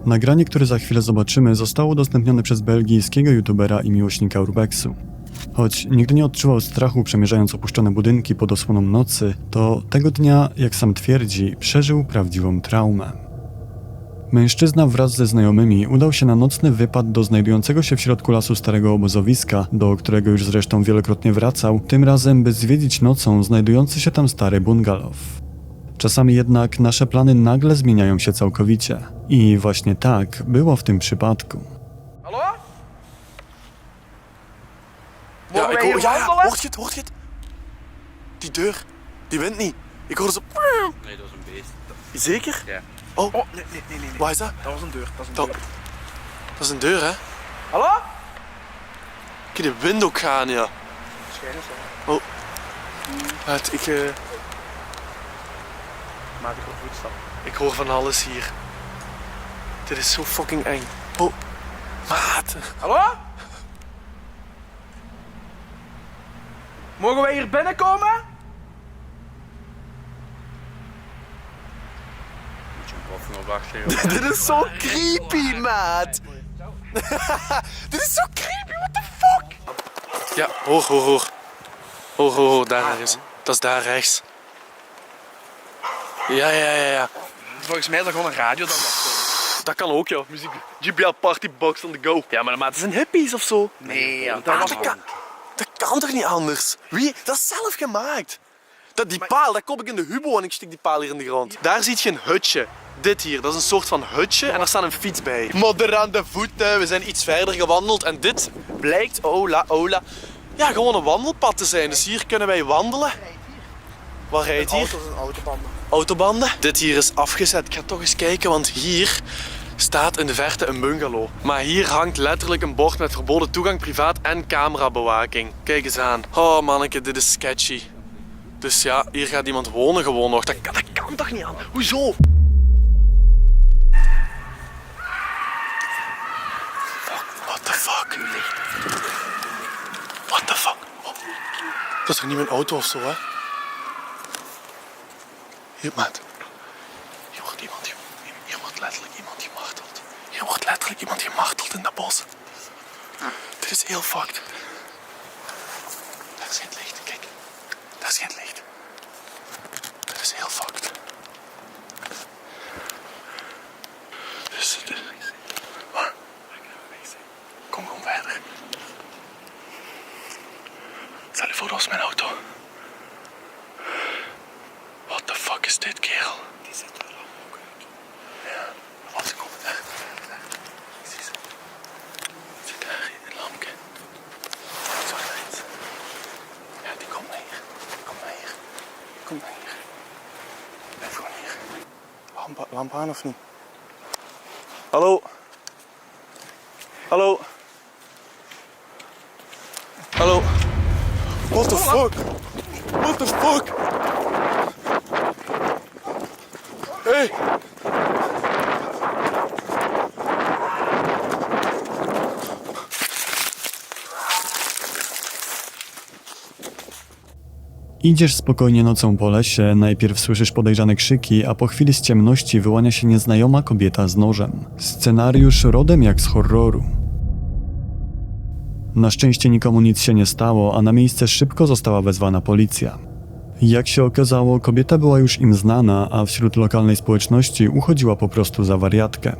Nagranie, które za chwilę zobaczymy, zostało udostępnione przez belgijskiego youtubera i miłośnika urbexu. Choć nigdy nie odczuwał strachu przemierzając opuszczone budynki pod osłoną nocy, to tego dnia, jak sam twierdzi, przeżył prawdziwą traumę. Mężczyzna wraz ze znajomymi udał się na nocny wypad do znajdującego się w środku lasu starego obozowiska, do którego już zresztą wielokrotnie wracał, tym razem by zwiedzić nocą znajdujący się tam stary bungalow. Czasami jednak nasze plany nagle zmieniają się całkowicie. I właśnie tak było w tym przypadku. Hallo? Ja, Mogen ik wij hoor... hier Ja, wandelen? hoort je het? Hoort je het? Die deur, die wint niet. Ik hoor zo... Nee, dat is een beest. Zeker? Ja. Oh, Oh, nee. waar is dat? Dat was een deur. Dat is een Dat, deur. dat is een deur, hè? Hallo? Kun je de wind ook gaan, ja. Waarschijnlijk zo. Maat, Maak ik een voetstap. ik hoor van alles hier. Dit is zo fucking eng. Oh, maat. Hallo? Mogen wij hier binnenkomen? Moet je een boffing op wachten, joh. Dit is zo creepy, maat. Dit is zo creepy, what the fuck? Ja, hoor. Hoor, daar is. Dat is daar rechts. Ja. Volgens mij is dat gewoon een radio dat wacht. Dat kan ook, ja. Muziek. JBL Partybox on the go. Ja, maar het zijn hippies of zo. Nee, ja, Ah, dat kan toch niet anders? Wie? Dat is zelf gemaakt. Die paal, dat kop ik in de hubo en ik stik die paal hier in de grond. Daar zie je een hutje. Dit hier, dat is een soort van hutje en daar staat een fiets bij. Modder aan de voeten, we zijn iets verder gewandeld en dit blijkt, ola, ja, gewoon een wandelpad te zijn. Dus hier kunnen wij wandelen. Wat rijdt hier? Auto's en autobanden. Autobanden. Dit hier is afgezet. Ik ga toch eens kijken, want hier staat in de verte een bungalow. Maar hier hangt letterlijk een bord met verboden toegang privaat en camerabewaking. Kijk eens aan. Oh manneke, dit is sketchy. Dus ja, hier gaat iemand wonen gewoon nog. Dat kan toch niet aan? Hoezo? What the fuck? What the fuck? Oh. Dat is toch niet mijn auto of zo, hè? Hier, maat. Hier wordt letterlijk iemand gemarteld. Hier wordt letterlijk iemand gemarteld in dat bos. Dit is heel fucked. Daar is geen licht, kijk. Daar is geen licht. Dit is heel fucked. Dus, wat? Kom verder. Stel je voor, dat was mijn auto. What the fuck is dit, kerel? Die zit er ook uit. Ja, wat ze komen daar. Precies. Zit daar in een lampje. Zo rechts. Ja, die komt naar hier. Kom naar hier. Blijf gewoon hier. Lamp aan of niet? Hallo? Hallo? What the fuck? What the fuck? Hey! Idziesz spokojnie nocą po lesie, najpierw słyszysz podejrzane krzyki, a po chwili z ciemności wyłania się nieznajoma kobieta z nożem. Scenariusz rodem jak z horroru. Na szczęście nikomu nic się nie stało, a na miejsce szybko została wezwana policja. Jak się okazało, kobieta była już im znana, a wśród lokalnej społeczności uchodziła po prostu za wariatkę.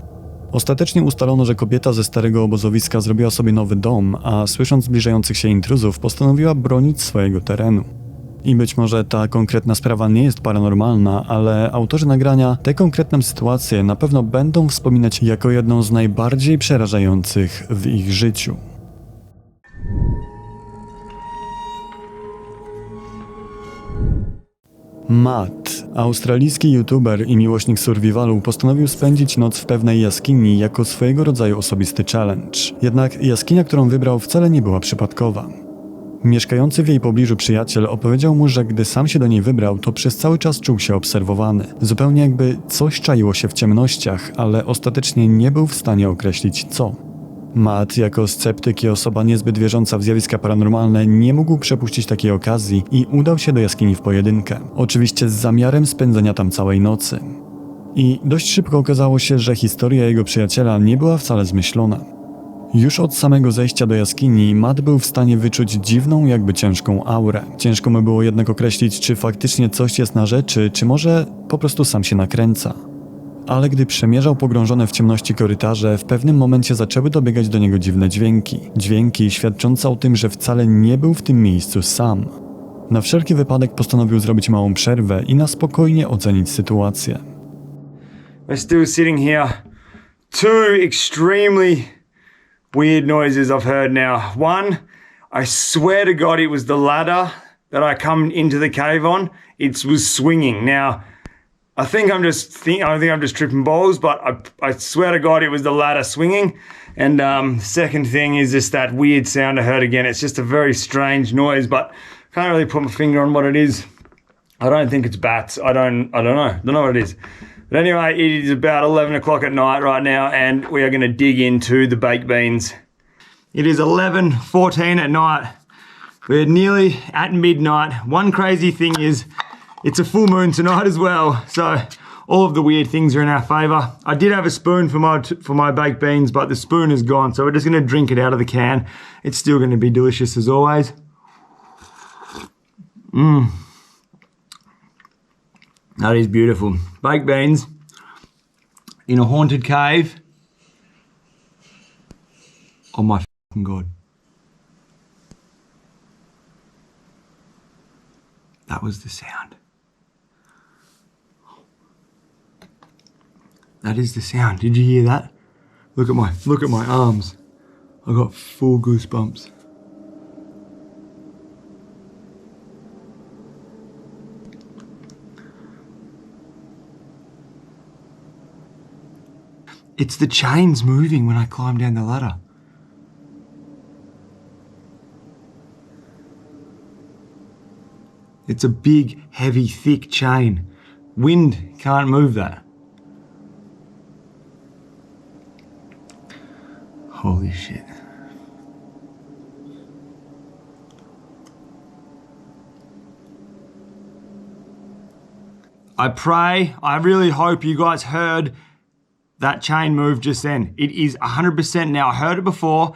Ostatecznie ustalono, że kobieta ze starego obozowiska zrobiła sobie nowy dom, a słysząc zbliżających się intruzów, postanowiła bronić swojego terenu. I być może ta konkretna sprawa nie jest paranormalna, ale autorzy nagrania tę konkretną sytuację na pewno będą wspominać jako jedną z najbardziej przerażających w ich życiu. Matt, australijski youtuber i miłośnik survivalu, postanowił spędzić noc w pewnej jaskini jako swojego rodzaju osobisty challenge. Jednak jaskinia, którą wybrał, wcale nie była przypadkowa. Mieszkający w jej pobliżu przyjaciel opowiedział mu, że gdy sam się do niej wybrał, to przez cały czas czuł się obserwowany. Zupełnie jakby coś czaiło się w ciemnościach, ale ostatecznie nie był w stanie określić co. Matt, jako sceptyk i osoba niezbyt wierząca w zjawiska paranormalne, nie mógł przepuścić takiej okazji i udał się do jaskini w pojedynkę. Oczywiście z zamiarem spędzenia tam całej nocy. I dość szybko okazało się, że historia jego przyjaciela nie była wcale zmyślona. Już od samego zejścia do jaskini Matt był w stanie wyczuć dziwną, jakby ciężką aurę. Ciężko mu było jednak określić, czy faktycznie coś jest na rzeczy, czy może po prostu sam się nakręca. Ale gdy przemierzał pogrążone w ciemności korytarze, w pewnym momencie zaczęły dobiegać do niego dziwne dźwięki. Dźwięki świadczące o tym, że wcale nie był w tym miejscu sam. Na wszelki wypadek postanowił zrobić małą przerwę i na spokojnie ocenić sytuację. We're still sitting here. Two extremely weird noises I've heard now. One, I swear to God it was the ladder that I come into the cave on. It was swinging. Now, I think I'm just tripping balls, but I swear to God it was the ladder swinging. And second thing is just that weird sound I heard again. It's just a very strange noise, but can't really put my finger on what it is. I don't think it's bats. I don't know. Don't know what it is. But anyway, it is about 11 o'clock at night right now, and we are going to dig into the baked beans. It is 11:14 at night. We're nearly at midnight. One crazy thing is it's a full moon tonight as well, so all of the weird things are in our favour. I did have a spoon for my baked beans, but the spoon is gone, so we're just going to drink it out of the can. It's still going to be delicious as always. That is beautiful. Baked beans in a haunted cave. Oh my fucking God. That was the sound. That is the sound. Did you hear that? Look at my arms. I got full goosebumps. It's the chains moving when I climb down the ladder. It's a big, heavy, thick chain. Wind can't move that. Holy shit. I really hope you guys heard that chain move just then. It is 100% now. I heard it before.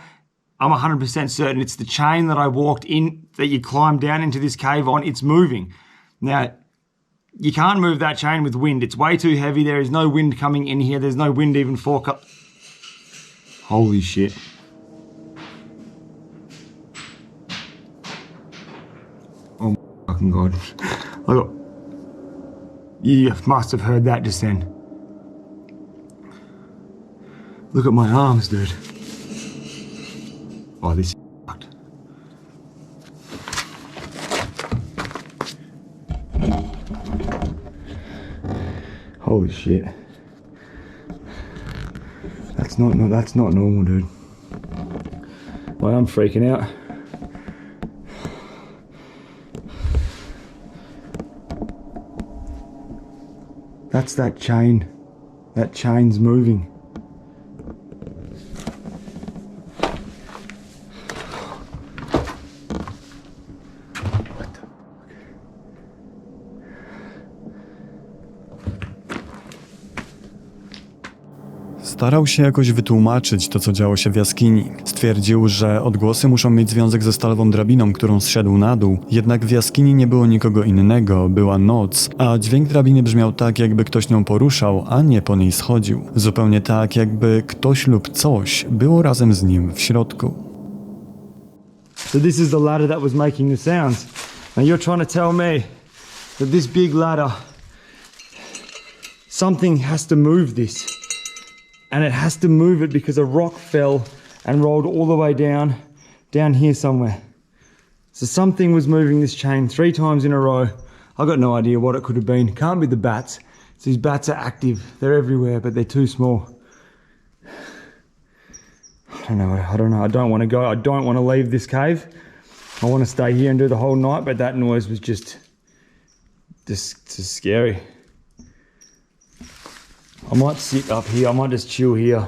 I'm 100% certain it's the chain that I walked in, that you climbed down into this cave on. It's moving. Now, you can't move that chain with wind. It's way too heavy. There is no wind coming in here. There's no wind even Holy shit. Oh my fucking God. You must have heard that just then. Look at my arms, dude. Oh, this is fucked. Holy shit. That's not normal, dude. Well, I'm freaking out. That's that chain. That chain's moving. Starał się jakoś wytłumaczyć to, co działo się w jaskini. Stwierdził, że odgłosy muszą mieć związek ze stalową drabiną, którą zszedł na dół, jednak w jaskini nie było nikogo innego, była noc, a dźwięk drabiny brzmiał tak, jakby ktoś nią poruszał, a nie po niej schodził. Zupełnie tak, jakby ktoś lub coś było razem z nim w środku. So this is the ladder that was making the sounds. Now you're trying to tell me that this big ladder, something has to move this. And it has to move it because a rock fell and rolled all the way down here somewhere. So something was moving this chain 3 times in a row. I got no idea what it could have been. Can't be the bats. So these bats are active. They're everywhere, but they're too small. I don't know. I don't want to go. I don't want to leave this cave. I want to stay here and do the whole night, but that noise was just scary. I might sit up here, I might just chill here.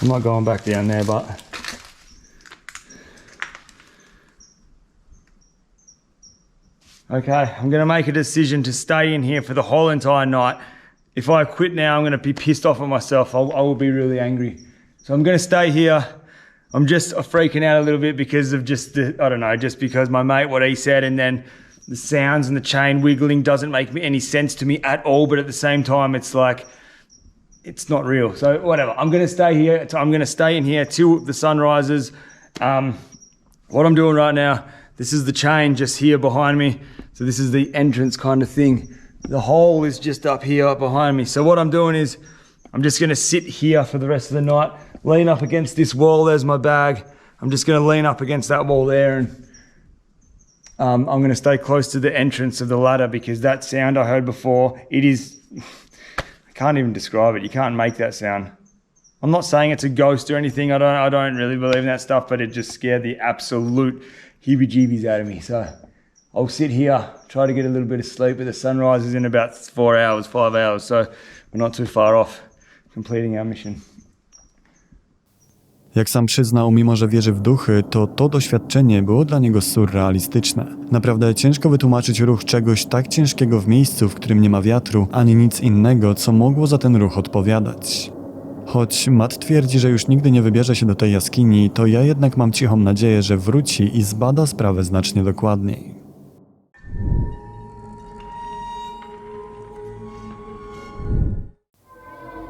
I'm not going back down there, but Okay, I'm going to make a decision to stay in here for the whole entire night. If I quit now, I'm going to be pissed off at myself. I will be really angry. So I'm going to stay here. I'm just freaking out a little bit because of just just because my mate, what he said, and then the sounds and the chain wiggling doesn't make any sense to me at all. But at the same time, it's like, it's not real. So whatever, I'm going to stay here. I'm going to stay in here till the sun rises. What I'm doing right now, this is the chain just here behind me. So this is the entrance kind of thing. The hole is just up here behind me. So what I'm doing is I'm just going to sit here for the rest of the night, lean up against this wall. There's my bag. I'm just going to lean up against that wall there, and I'm going to stay close to the entrance of the ladder because that sound I heard before, it is, I can't even describe it. You can't make that sound. I'm not saying it's a ghost or anything. I don't really believe in that stuff, but it just scared the absolute heebie-jeebies out of me. So I'll sit here, try to get a little bit of sleep, but the sunrise is in about 4 hours, 5 hours, so we're not too far off completing our mission. Jak sam przyznał, mimo że wierzy w duchy, to doświadczenie było dla niego surrealistyczne. Naprawdę ciężko wytłumaczyć ruch czegoś tak ciężkiego w miejscu, w którym nie ma wiatru, ani nic innego, co mogło za ten ruch odpowiadać. Choć Matt twierdzi, że już nigdy nie wybierze się do tej jaskini, to ja jednak mam cichą nadzieję, że wróci i zbada sprawę znacznie dokładniej.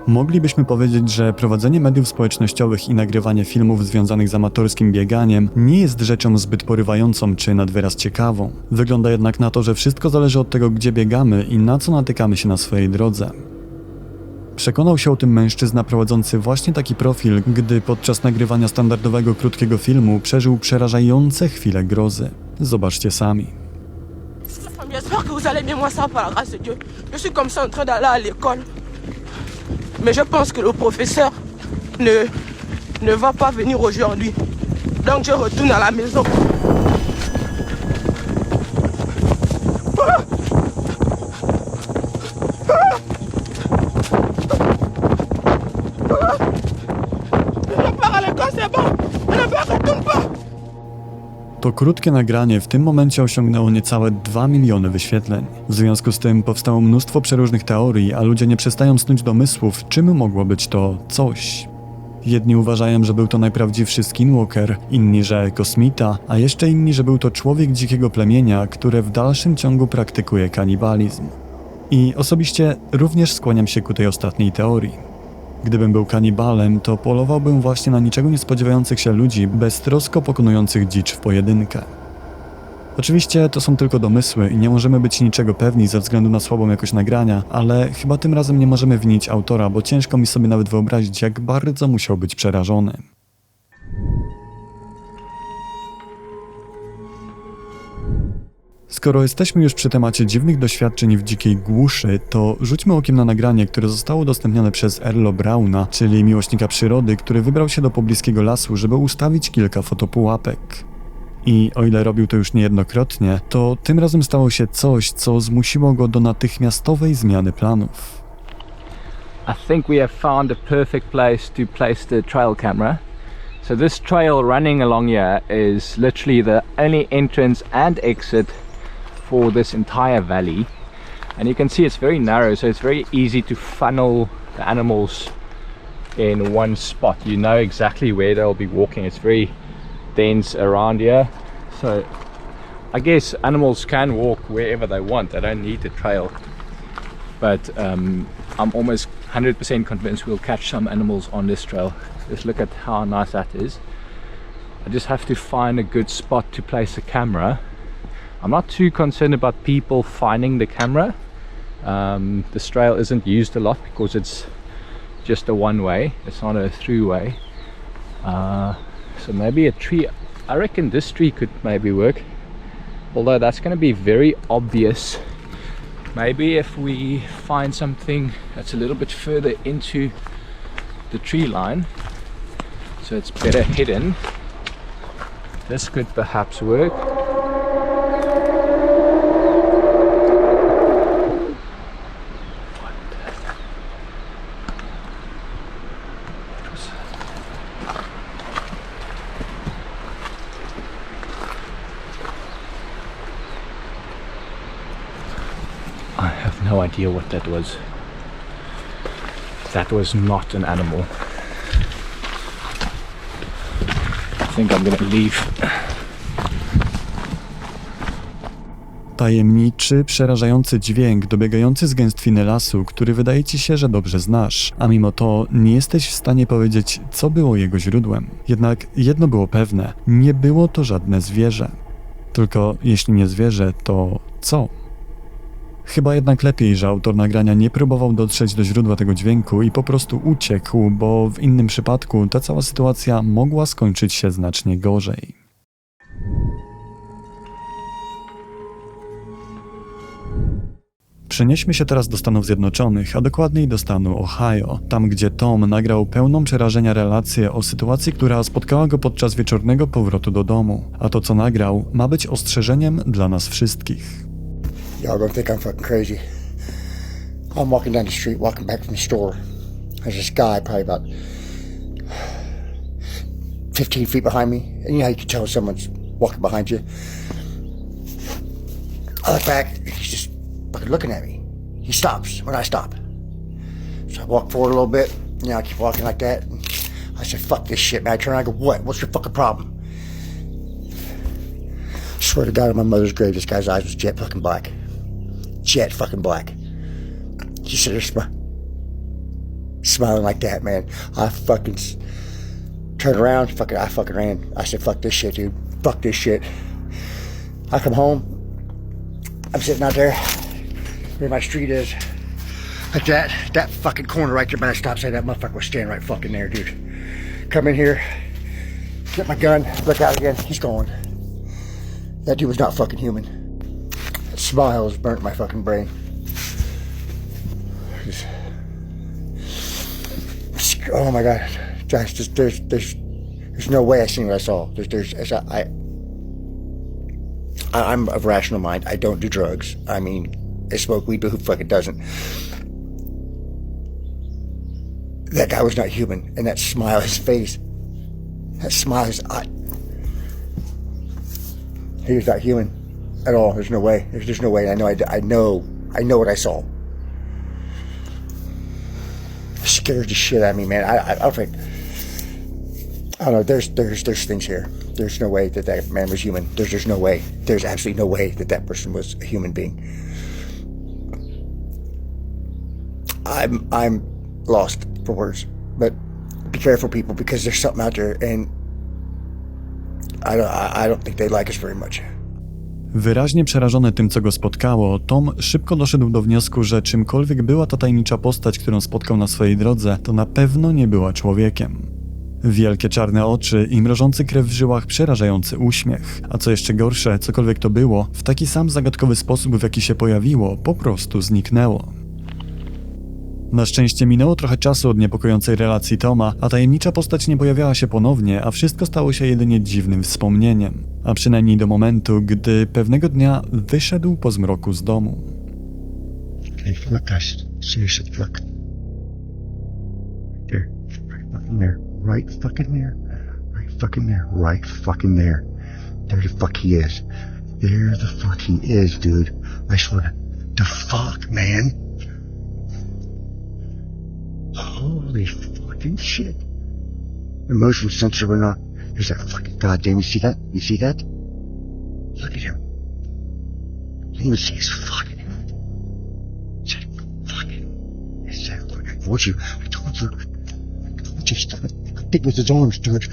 Moglibyśmy powiedzieć, że prowadzenie mediów społecznościowych i nagrywanie filmów związanych z amatorskim bieganiem nie jest rzeczą zbyt porywającą czy nad wyraz ciekawą. Wygląda jednak na to, że wszystko zależy od tego, gdzie biegamy i na co natykamy się na swojej drodze. Przekonał się o tym mężczyzna prowadzący właśnie taki profil, gdy podczas nagrywania standardowego krótkiego filmu przeżył przerażające chwile grozy. Zobaczcie sami. J'espère que vous allez bien, moi ça par la grâce de Dieu. Je suis comme ça en train d'aller à l'école. Mais je pense que le professeur ne va pas venir aujourd'hui. Donc je retourne à la maison. Je pars à l'école, c'est bon. On ne retourne pas. To krótkie nagranie w tym momencie osiągnęło niecałe 2 miliony wyświetleń. W związku z tym powstało mnóstwo przeróżnych teorii, a ludzie nie przestają snuć domysłów, czym mogło być to coś. Jedni uważają, że był to najprawdziwszy skinwalker, inni, że kosmita, a jeszcze inni, że był to człowiek dzikiego plemienia, które w dalszym ciągu praktykuje kanibalizm. I osobiście również skłaniam się ku tej ostatniej teorii. Gdybym był kanibalem, to polowałbym właśnie na niczego nie spodziewających się ludzi, beztrosko pokonujących dzicz w pojedynkę. Oczywiście to są tylko domysły i nie możemy być niczego pewni ze względu na słabą jakość nagrania, ale chyba tym razem nie możemy winić autora, bo ciężko mi sobie nawet wyobrazić, jak bardzo musiał być przerażony. Skoro jesteśmy już przy temacie dziwnych doświadczeń w dzikiej głuszy, to rzućmy okiem na nagranie, które zostało udostępnione przez Erlo Brauna, czyli miłośnika przyrody, który wybrał się do pobliskiego lasu, żeby ustawić kilka fotopułapek. I o ile robił to już niejednokrotnie, to tym razem stało się coś, co zmusiło go do natychmiastowej zmiany planów. I think we have found the perfect place to place the trail camera. So this trail running along here is literally the only entrance and exit for this entire valley, and you can see it's very narrow, so it's very easy to funnel the animals in one spot. You know exactly where they'll be walking. It's very dense around here, so I guess animals can walk wherever they want. They don't need the trail, but I'm almost 100% convinced we'll catch some animals on this trail. Just look at how nice that is. I just have to find a good spot to place the camera. I'm not too concerned about people finding the camera. This trail isn't used a lot because it's just a one way, it's not a through way. So maybe a tree, I reckon this tree could maybe work, although that's going to be very obvious. Maybe if we find something that's a little bit further into the tree line, so it's better hidden, this could perhaps work. I have no idea what that was. That was not an animal. I think I'm gonna leave. Tajemniczy, przerażający dźwięk dobiegający z gęstwiny lasu, który wydaje ci się, że dobrze znasz, a mimo to nie jesteś w stanie powiedzieć, co było jego źródłem. Jednak jedno było pewne, nie było to żadne zwierzę. Tylko jeśli nie zwierzę, to co? Chyba jednak lepiej, że autor nagrania nie próbował dotrzeć do źródła tego dźwięku i po prostu uciekł, bo w innym przypadku ta cała sytuacja mogła skończyć się znacznie gorzej. Przenieśmy się teraz do Stanów Zjednoczonych, a dokładniej do stanu Ohio, tam gdzie Tom nagrał pełną przerażenia relację o sytuacji, która spotkała go podczas wieczornego powrotu do domu. A to, co nagrał, ma być ostrzeżeniem dla nas wszystkich. Y'all gonna think I'm fucking crazy. I'm walking down the street, walking back from the store. There's this guy probably about 15 feet behind me. And you know how you can tell someone's walking behind you? I look back, he's just fucking looking at me. He stops when I stop. So I walk forward a little bit, you know, I keep walking like that. And I said, fuck this shit, man. I turn around and go, what? What's your fucking problem? I swear to God, on my mother's grave, this guy's eyes was jet fucking black. Jet fucking black. He said, smiling like that, man. I fucking turned around, I fucking ran. I said, fuck this shit, dude. Fuck this shit. I come home. I'm sitting out there where my street is. Like that fucking corner right there by the stop sign, that motherfucker was standing right fucking there, dude. Come in here, get my gun, look out again, he's gone. That dude was not fucking human. That smile has burnt my fucking brain. Oh my God, Josh, there's no way I seen what I saw. I'm of rational mind. I don't do drugs. I mean, I smoke weed, but who fucking doesn't? That guy was not human, and that smile, his face, that smile, he was not human at all. There's no way. There's no way. I know what I saw. It scared the shit out of me, man. I don't think. I don't know. There's things here. There's no way that man was human. There's no way. There's absolutely no way that person was a human being. I'm lost for words, but be careful, people, because there's something out there, and I don't think they like us very much. Wyraźnie przerażony tym, co go spotkało, Tom szybko doszedł do wniosku, że czymkolwiek była ta tajemnicza postać, którą spotkał na swojej drodze, to na pewno nie była człowiekiem. Wielkie czarne oczy i mrożący krew w żyłach przerażający uśmiech, a co jeszcze gorsze, cokolwiek to było, w taki sam zagadkowy sposób, w jaki się pojawiło, po prostu zniknęło. Na szczęście minęło trochę czasu od niepokojącej relacji Toma, a tajemnicza postać nie pojawiała się ponownie, a wszystko stało się jedynie dziwnym wspomnieniem. A przynajmniej do momentu, gdy pewnego dnia wyszedł po zmroku z domu. Hey, look, guys. Seriously, look. There. Right fucking there. Right fucking there. Right fucking there. Right fucking there. There the fuck he is. There the fuck he is, dude. I swear. The fuck, man. Holy fucking shit. The motion sensor went off. There's that fucking goddamn, you see that? You see that? Look at him. You didn't even see his fucking head. It's that fucking, it's that fucking, I told you, stop it. Stick with his arms, dude.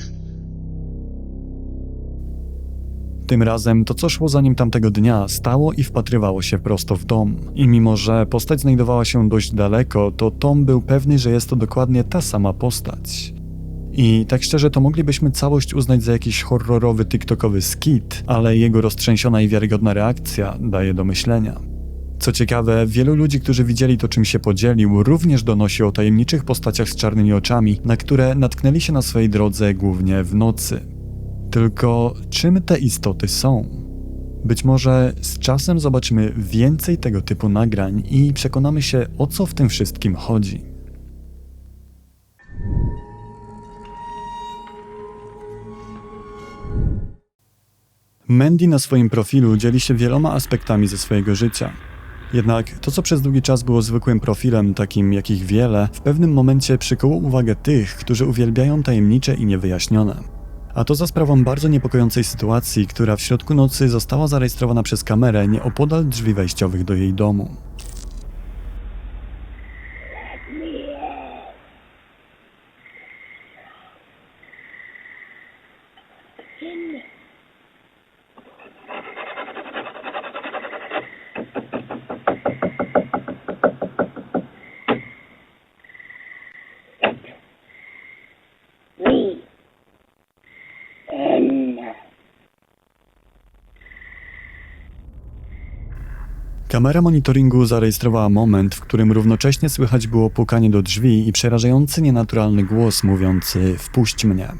Tym razem to, co szło za nim tamtego dnia, stało i wpatrywało się prosto w dom. I mimo, że postać znajdowała się dość daleko, to Tom był pewny, że jest to dokładnie ta sama postać. I tak szczerze, to moglibyśmy całość uznać za jakiś horrorowy tiktokowy skit, ale jego roztrzęsiona i wiarygodna reakcja daje do myślenia. Co ciekawe, wielu ludzi, którzy widzieli to, czym się podzielił, również donosi o tajemniczych postaciach z czarnymi oczami, na które natknęli się na swojej drodze głównie w nocy. Tylko czym te istoty są? Być może z czasem zobaczymy więcej tego typu nagrań i przekonamy się, o co w tym wszystkim chodzi. Mandy na swoim profilu dzieli się wieloma aspektami ze swojego życia. Jednak to, co przez długi czas było zwykłym profilem, takim jakich wiele, w pewnym momencie przykuło uwagę tych, którzy uwielbiają tajemnicze i niewyjaśnione. A to za sprawą bardzo niepokojącej sytuacji, która w środku nocy została zarejestrowana przez kamerę nieopodal drzwi wejściowych do jej domu. Kamera monitoringu zarejestrowała moment, w którym równocześnie słychać było pukanie do drzwi i przerażający nienaturalny głos mówiący „wpuść mnie”.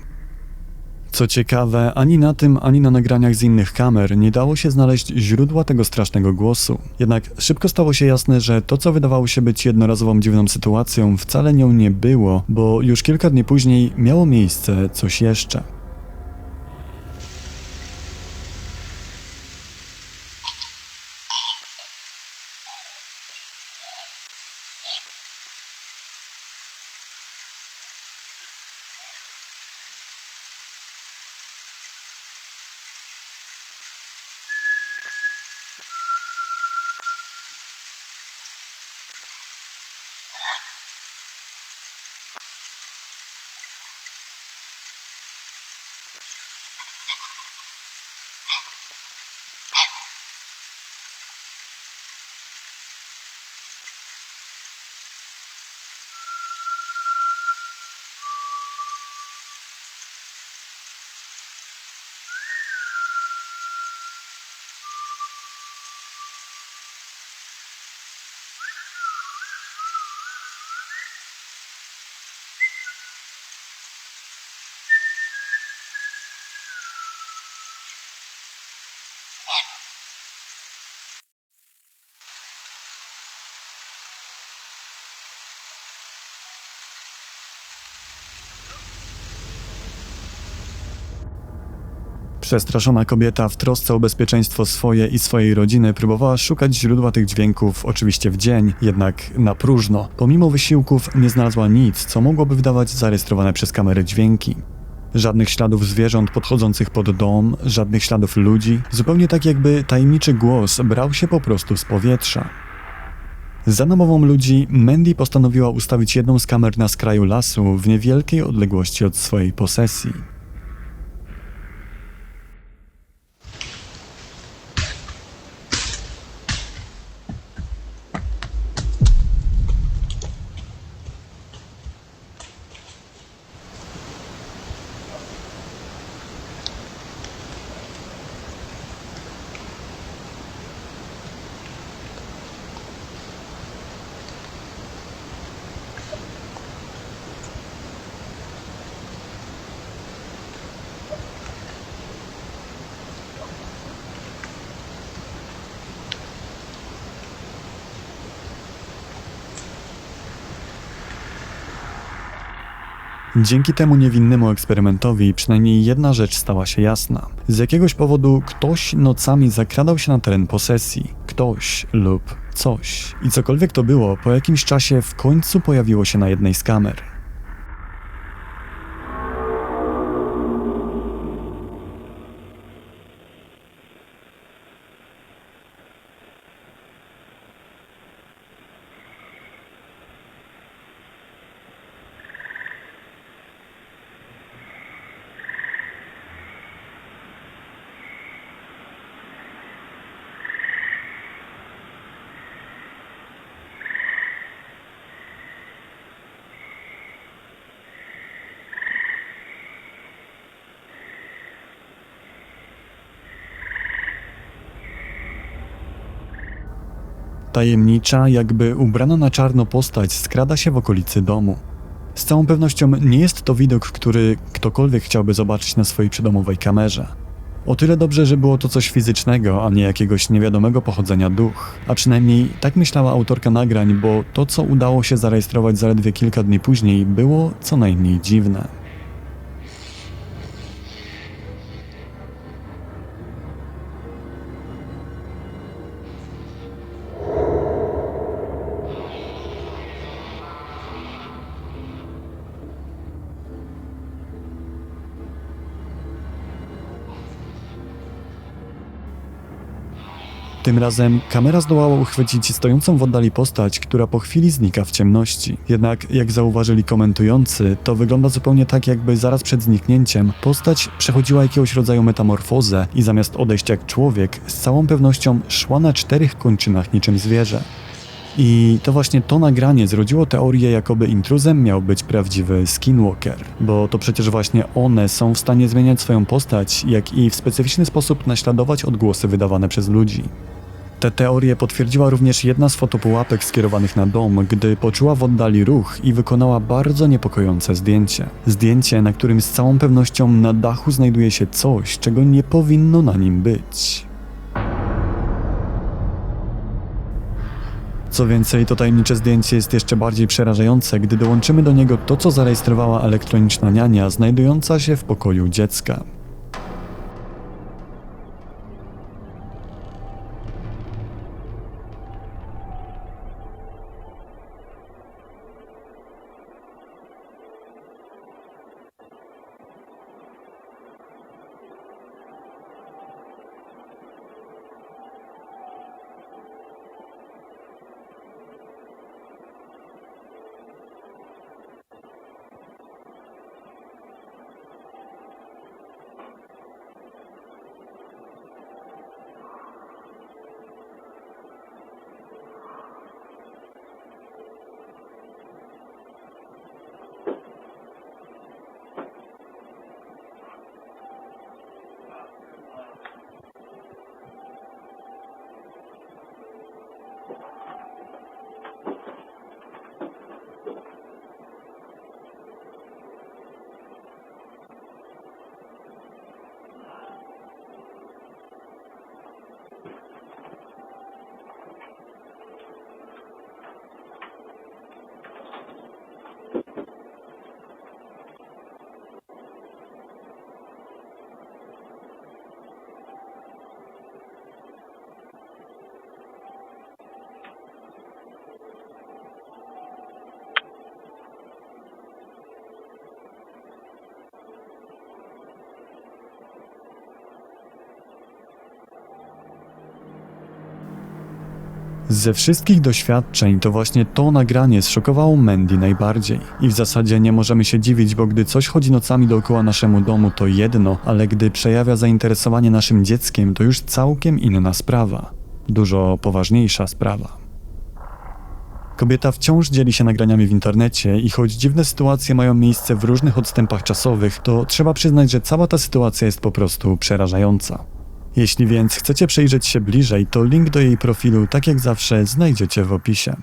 Co ciekawe, ani na tym, ani na nagraniach z innych kamer nie dało się znaleźć źródła tego strasznego głosu. Jednak szybko stało się jasne, że to, co wydawało się być jednorazową dziwną sytuacją, wcale nią nie było, bo już kilka dni później miało miejsce coś jeszcze. Przestraszona kobieta w trosce o bezpieczeństwo swoje i swojej rodziny próbowała szukać źródła tych dźwięków, oczywiście w dzień, jednak na próżno. Pomimo wysiłków nie znalazła nic, co mogłoby wydawać zarejestrowane przez kamerę dźwięki. Żadnych śladów zwierząt podchodzących pod dom, żadnych śladów ludzi, zupełnie tak jakby tajemniczy głos brał się po prostu z powietrza. Za namową ludzi Mandy postanowiła ustawić jedną z kamer na skraju lasu w niewielkiej odległości od swojej posesji. Dzięki temu niewinnemu eksperymentowi przynajmniej jedna rzecz stała się jasna. Z jakiegoś powodu ktoś nocami zakradał się na teren posesji. Ktoś lub coś. I cokolwiek to było, po jakimś czasie w końcu pojawiło się na jednej z kamer. Tajemnicza, jakby ubrana na czarno postać skrada się w okolicy domu. Z całą pewnością nie jest to widok, który ktokolwiek chciałby zobaczyć na swojej przydomowej kamerze. O tyle dobrze, że było to coś fizycznego, a nie jakiegoś niewiadomego pochodzenia duch. A przynajmniej tak myślała autorka nagrań, bo to, co udało się zarejestrować zaledwie kilka dni później, było co najmniej dziwne. Tym razem kamera zdołała uchwycić stojącą w oddali postać, która po chwili znika w ciemności. Jednak, jak zauważyli komentujący, to wygląda zupełnie tak, jakby zaraz przed zniknięciem postać przechodziła jakiegoś rodzaju metamorfozę i zamiast odejść jak człowiek, z całą pewnością szła na 4 kończynach niczym zwierzę. I to właśnie to nagranie zrodziło teorię, jakoby intruzem miał być prawdziwy Skinwalker, bo to przecież właśnie one są w stanie zmieniać swoją postać, jak i w specyficzny sposób naśladować odgłosy wydawane przez ludzi. Tę teorię potwierdziła również jedna z fotopułapek skierowanych na dom, gdy poczuła w oddali ruch i wykonała bardzo niepokojące zdjęcie. Zdjęcie, na którym z całą pewnością na dachu znajduje się coś, czego nie powinno na nim być. Co więcej, to tajemnicze zdjęcie jest jeszcze bardziej przerażające, gdy dołączymy do niego to, co zarejestrowała elektroniczna niania znajdująca się w pokoju dziecka. Ze wszystkich doświadczeń to właśnie to nagranie zszokowało Mandy najbardziej. I w zasadzie nie możemy się dziwić, bo gdy coś chodzi nocami dookoła naszemu domu to jedno, ale gdy przejawia zainteresowanie naszym dzieckiem to już całkiem inna sprawa. Dużo poważniejsza sprawa. Kobieta wciąż dzieli się nagraniami w internecie i choć dziwne sytuacje mają miejsce w różnych odstępach czasowych, to trzeba przyznać, że cała ta sytuacja jest po prostu przerażająca. Jeśli więc chcecie przyjrzeć się bliżej, to link do jej profilu, tak jak zawsze, znajdziecie w opisie.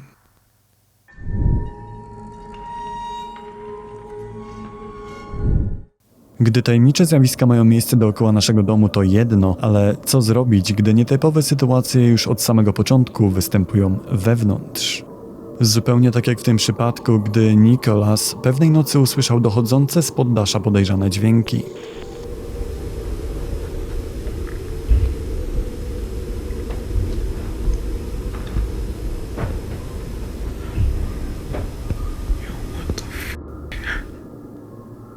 Gdy tajemnicze zjawiska mają miejsce dookoła naszego domu to jedno, ale co zrobić, gdy nietypowe sytuacje już od samego początku występują wewnątrz? Zupełnie tak jak w tym przypadku, gdy Nicholas pewnej nocy usłyszał dochodzące z poddasza podejrzane dźwięki.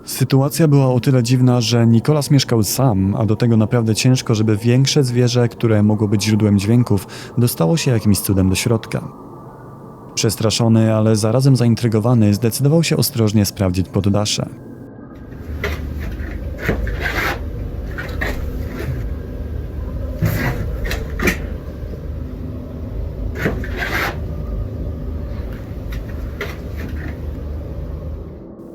Sytuacja była o tyle dziwna, że Nicholas mieszkał sam, a do tego naprawdę ciężko, żeby większe zwierzę, które mogło być źródłem dźwięków, dostało się jakimś cudem do środka. Przestraszony, ale zarazem zaintrygowany, zdecydował się ostrożnie sprawdzić poddasze.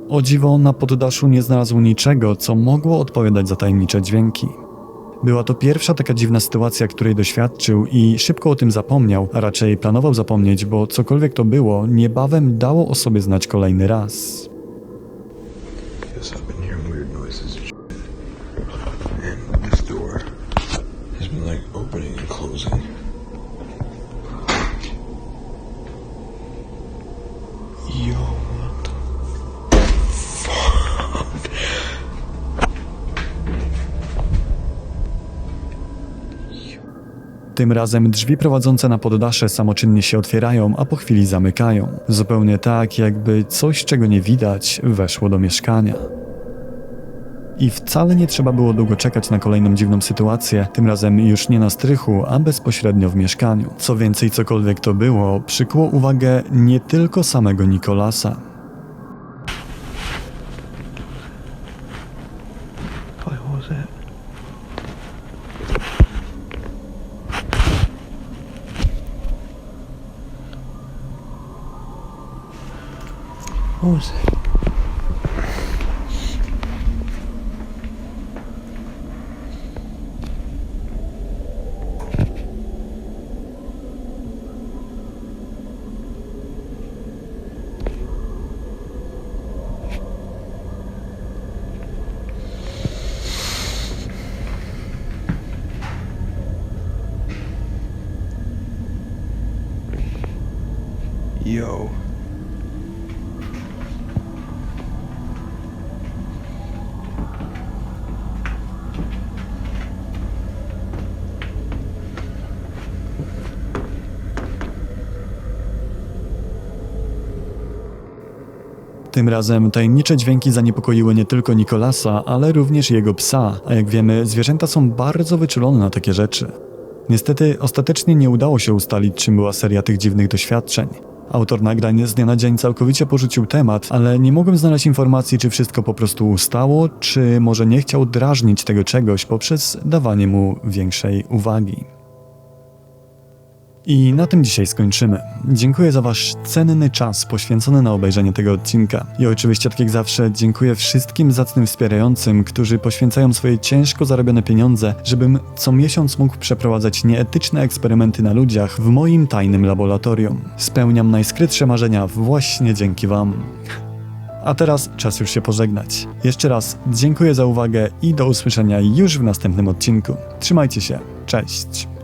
O dziwo, na poddaszu nie znalazł niczego, co mogło odpowiadać za tajemnicze dźwięki. Była to pierwsza taka dziwna sytuacja, której doświadczył i szybko o tym zapomniał, a raczej planował zapomnieć, bo cokolwiek to było, niebawem dało o sobie znać kolejny raz. Yes, I've been hearing weird noises and shit. And this door has been like opening and closing. Yo, what the fuck? Tym razem drzwi prowadzące na poddasze samoczynnie się otwierają, a po chwili zamykają. Zupełnie tak, jakby coś, czego nie widać, weszło do mieszkania. I wcale nie trzeba było długo czekać na kolejną dziwną sytuację, tym razem już nie na strychu, a bezpośrednio w mieszkaniu. Co więcej, cokolwiek to było, przykuło uwagę nie tylko samego Nicolasa. What was it? What was it? Yo. Tym razem tajemnicze dźwięki zaniepokoiły nie tylko Nicolasa, ale również jego psa, a jak wiemy, zwierzęta są bardzo wyczulone na takie rzeczy. Niestety, ostatecznie nie udało się ustalić, czym była seria tych dziwnych doświadczeń. Autor nagrań z dnia na dzień całkowicie porzucił temat, ale nie mogłem znaleźć informacji, czy wszystko po prostu ustało, czy może nie chciał drażnić tego czegoś poprzez dawanie mu większej uwagi. I na tym dzisiaj skończymy. Dziękuję za wasz cenny czas poświęcony na obejrzenie tego odcinka. I oczywiście, tak jak zawsze, dziękuję wszystkim zacnym wspierającym, którzy poświęcają swoje ciężko zarobione pieniądze, żebym co miesiąc mógł przeprowadzać nieetyczne eksperymenty na ludziach w moim tajnym laboratorium. Spełniam najskrytsze marzenia właśnie dzięki wam. A teraz czas już się pożegnać. Jeszcze raz dziękuję za uwagę i do usłyszenia już w następnym odcinku. Trzymajcie się, cześć!